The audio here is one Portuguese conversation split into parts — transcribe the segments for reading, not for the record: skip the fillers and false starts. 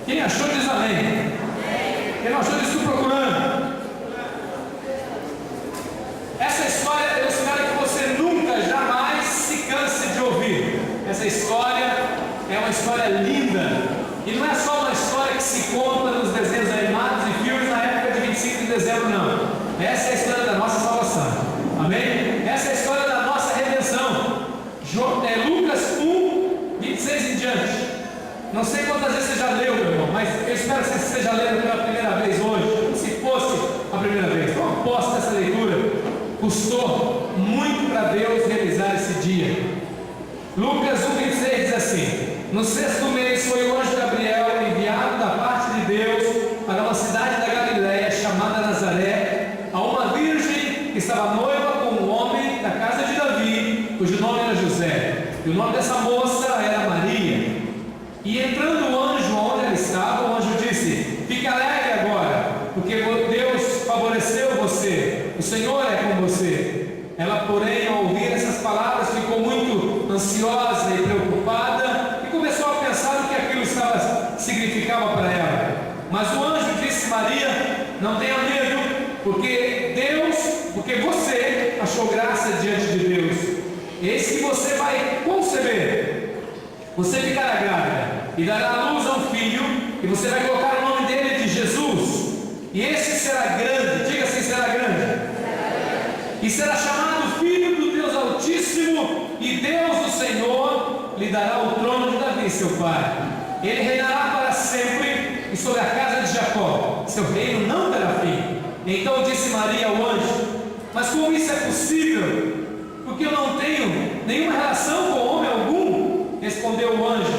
Quem achou diz amém. Quem não achou diz estou procurando. Essa história eu espero que você nunca, jamais se canse de ouvir. Essa história é uma história linda. E não é só uma história que se conta nos desenhos animados e filmes na época de 25 de dezembro, não. Essa é a história da nossa salvação. Amém? Essa é a história da nossa redenção. Lucas 1, 26 em diante. Não sei quantas vezes você já leu, meu irmão, mas eu espero que você esteja lendo pela primeira vez hoje. Se fosse a primeira vez, eu aposto essa leitura. Custou muito para Deus realizar esse dia. Lucas 1, 26 diz assim: no sexto mês foi o anjo Gabriel enviado da parte de Deus para uma cidade da Galiléia chamada Nazaré, a uma virgem que estava noiva com um homem da casa de Davi, cujo nome era José. E o nome dessa moça era Maria. E entrando o anjo onde ela estava, o anjo disse: fique alegre agora, porque Deus favoreceu você, o Senhor é com você. Ela, porém, ao ouvir essas palavras, ficou muito ansiosa e preocupada e começou a pensar no que aquilo significava para ela. Mas o anjo disse: Maria, não tenha medo, porque você achou graça diante de Deus. Eis que você vai conceber. Você ficará grávida e dará à luz a um filho, e você vai colocar o nome dele de Jesus. E esse será grande, diga assim: será grande. E será chamado Filho do Deus Altíssimo, e Deus, o Senhor, lhe dará o trono de Davi, seu pai. Ele reinará para sempre, e sobre a casa de Jacó seu reino não terá fim. Então disse Maria ao anjo: mas como isso é possível? Porque eu não tenho nenhuma relação com homem algum. Respondeu o anjo: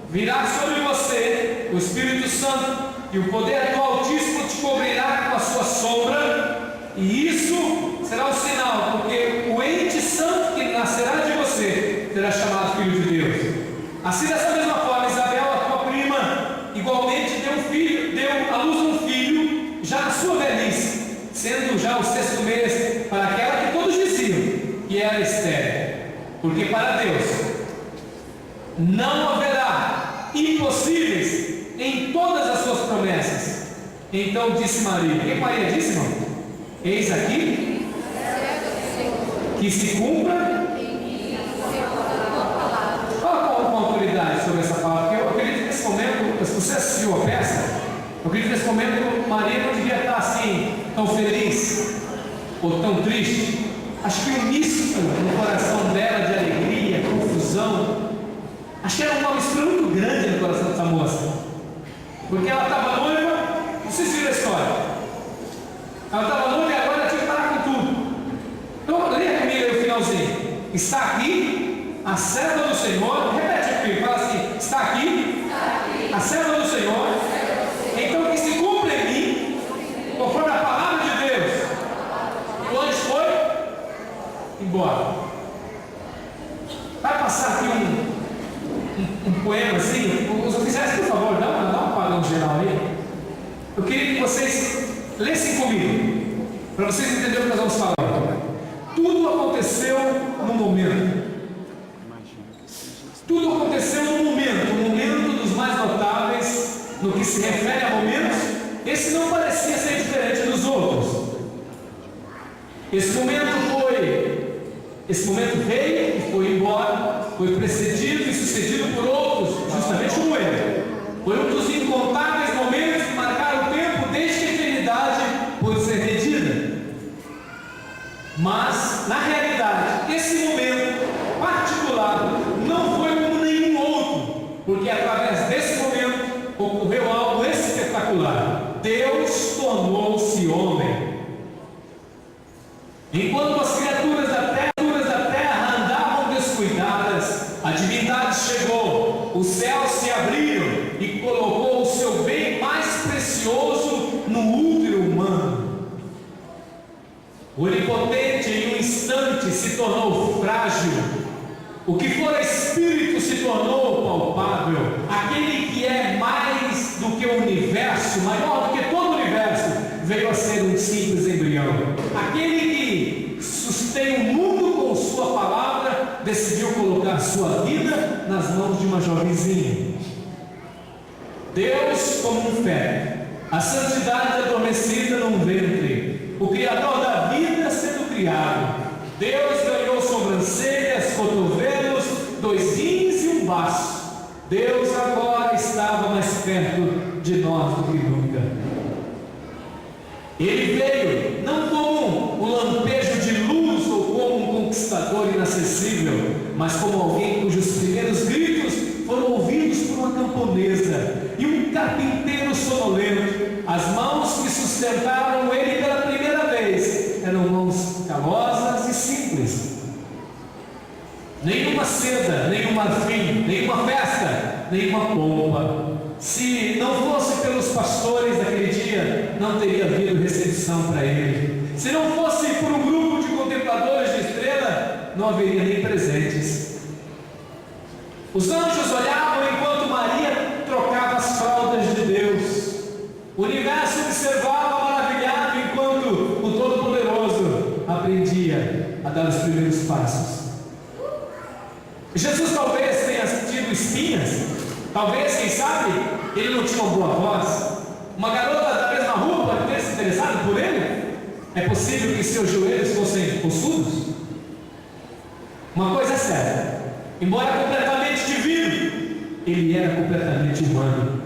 virá sobre você o Espírito Santo, e o poder do Altíssimo te cobrirá com a sua sombra, e isso será um sinal, porque o ente santo que nascerá de você será chamado Filho de Deus. Assim, dessa mesma forma, Isabel, a tua prima, igualmente deu à luz um filho, já na sua velhice, sendo já o sexto mês para aquela que todos diziam que era estéril. Porque para Deus não haverá impossíveis em todas as suas promessas. Então disse Maria: o que Maria disse, irmão? Eis aqui que se cumpra. Fala com autoridade sobre essa palavra, porque eu acredito que nesse momento, se você assistiu a peça, eu acredito que nesse momento Maria não devia estar assim tão feliz ou tão triste. Acho que o misto no coração dela de alegria, confusão, acho que era uma mistura muito grande no coração dessa moça, porque ela estava noiva. Vocês viram a história? Ela estava noiva e agora ela tinha que parar com tudo. Então leia comigo aí o finalzinho. Está aqui a serva do Senhor. Repete comigo, fala assim: está aqui a serva do Senhor, então que se cumpra em mim conforme a palavra de Deus. O anjo foi embora. Vai passar aqui um poema assim. Os oficiais, por favor, dá um padrão geral aí. Eu queria que vocês lessem comigo, para vocês entenderem o que nós vamos falar. Tudo aconteceu no momento. Tudo aconteceu no momento. Um momento dos mais notáveis no que se refere a momentos. Esse não parecia ser diferente dos outros. Esse momento veio e foi embora, foi precedido e sucedido por outros, justamente como ele. Foi um dos incontáveis momentos que marcaram o tempo desde que a eternidade pôde ser medida. Mas, na realidade, esse momento particular não foi como nenhum outro, porque através desse momento ocorreu algo espetacular. Deus tornou-se homem. Enquanto as criaturas da terra andavam descuidadas, a divindade chegou, os céus se abriram e colocou o seu bem mais precioso no útero humano. O onipotente em um instante se tornou frágil. O que fora espírito se tornou palpável. Aquele que é mais do que o universo, maior do que todo o universo, veio a ser um simples embrião. Aquele que sustém o mundo com sua palavra, decidiu colocar sua vida nas mãos de uma jovenzinha. Deus como um feto, a santidade adormecida num ventre, o Criador da vida sendo criado. Deus ganhou sobrancelhas, cotovelos, 2 rins e um baço. Deus agora estava mais perto de nós do que nunca. Ele veio não como um lampejo de luz ou como um conquistador inacessível, mas como alguém cujos primeiros gritos foram ouvidos por uma camponesa e um carpinteiro sonolento. As mãos que sustentaram ele pela primeira vez eram mãos calosas e simples. Nenhuma seda, nenhum marfim, nenhuma festa, nenhuma pompa. Se não fosse pelos pastores daquele dia, não teria havido recepção para ele. Se não fosse por um grupo de contempladores de estrela, não haveria nem presentes. Os anjos olhavam enquanto Maria trocava as fraldas de Deus. O universo observava maravilhado enquanto o Todo-Poderoso aprendia a dar os primeiros passos. Jesus talvez tenha tido espinhas, talvez, quem sabe, ele não tinha uma boa voz. Uma garota da mesma rua pode ter se interessado por ele. É possível que seus joelhos fossem ossudos? Uma coisa é certa: embora completamente divino, ele era completamente humano.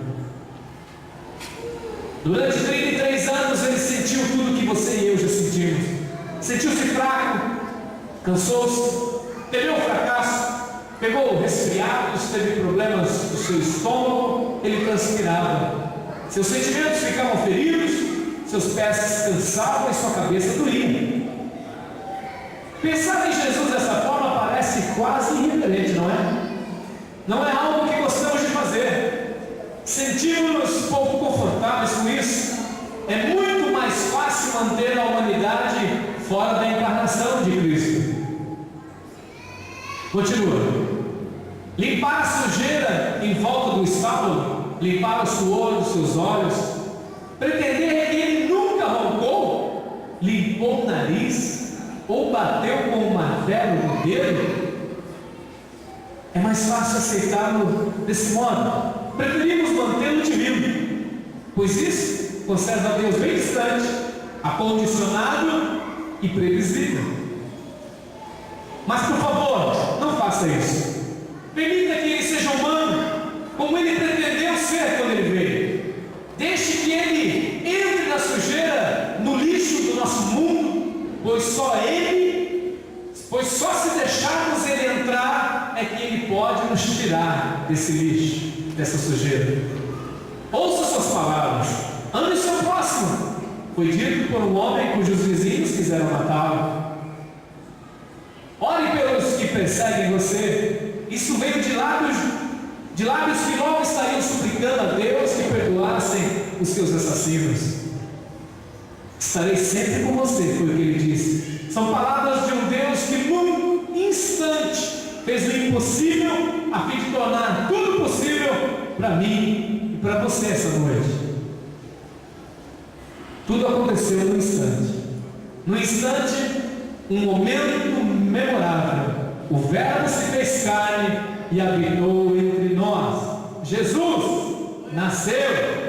Durante 33 anos ele sentiu tudo o que você e eu já sentimos. Sentiu-se fraco, cansou-se, temeu o fracasso, pegou resfriados, teve problemas no seu estômago, ele transpirava. Seus sentimentos ficavam feridos, seus pés descansavam e sua cabeça doía. Pensar em Jesus dessa forma parece quase irreverente, não é? Não é algo que gostamos de fazer. Sentimos-nos pouco confortáveis com isso. É muito mais fácil manter a humanidade fora da encarnação de Cristo. Continua. Limpar a sujeira em volta do estábulo, limpar o suor dos seus olhos, pretender que ele nunca roncou, limpou o nariz ou bateu com um martelo no dedo. É mais fácil aceitá-lo desse modo. Preferimos mantê-lo divino, pois isso conserva Deus bem distante, acondicionado e previsível. Mas por favor, não faça isso. Permita que ele seja humano, como ele pretendeu ser quando ele veio. Deixe que ele entre na sujeira, no lixo do nosso mundo, pois só se deixarmos ele entrar, é que ele pode nos tirar desse lixo, dessa sujeira. Ouça suas palavras, ame o seu próximo. Foi dito por um homem cujos vizinhos quiseram matá-lo. Ore pelos que perseguem você. Isso veio de lábios que logo estariam suplicando a Deus que perdoassem os seus assassinos. Estarei sempre com você, foi o que ele disse. São palavras de um Deus que num instante fez o impossível a fim de tornar tudo possível para mim e para você essa noite. Tudo aconteceu num instante. Num instante, um momento memorável. O Verbo se fez carne e habitou entre nós. Jesus nasceu.